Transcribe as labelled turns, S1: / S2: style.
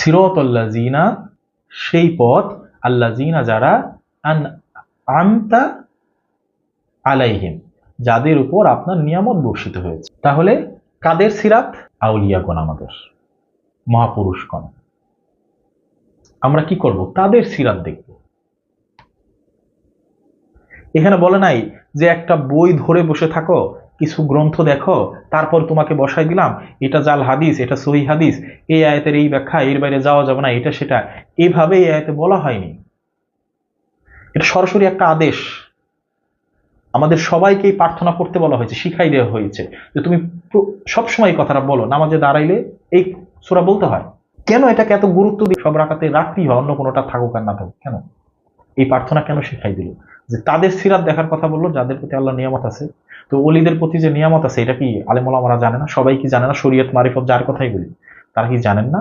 S1: সিরাতাল্লাযিনা, সেই পথ, আল্লাযিনা যারা, আনআমতা আলাইহিম, যাদের উপর আপনার নিয়ামত বর্ষিত হয়েছে। তাহলে কাদের সিরাত? আউলিয়াগণ, আমাদের মহাপুরুষগণ। আমরা কি করব? তাদের সিরাত দেখব। এখানে বলে নাই যে একটা বই ধরে বসে থাকো, কিছু গ্রন্থ দেখো, তারপর তোমাকে বসাই দিলাম এটা জাল হাদিস, এটা সহি হাদিস, এই আয়াতের এই ব্যাখ্যা, এর বাইরে যাওয়া যাবে না, এটা সেটা, এভাবে এই আয়াতে বলা হয়নি। এটা সরাসরি একটা আদেশ। আমাদের সবাইকে প্রার্থনা করতে বলা হয়েছে, শিখাই দেওয়া হয়েছে যে তুমি সবসময় এই কথাটা বলো, নামাজে দাঁড়াইলে এই সূরা বলতে হয়। কেন এটাকে এত গুরুত্ব দিয়ে সব রাকাতে রাখতেই হয়, অন্য কোনোটা থাকুক আর না থাকুক? কেন এই প্রার্থনা কেন শিখাই দিল? যে তাদের সিরাত দেখার কথা বললো যাদের প্রতি আল্লাহ নিয়ামত আছে। তো ওলিদের প্রতি যে নিয়ামত আছে, এটা কি আলেম ওলামারা জানে না? সবাই কি জানে না? শরীয়ত মারিফত যার কথাই বলি, তারা কি জানেন না?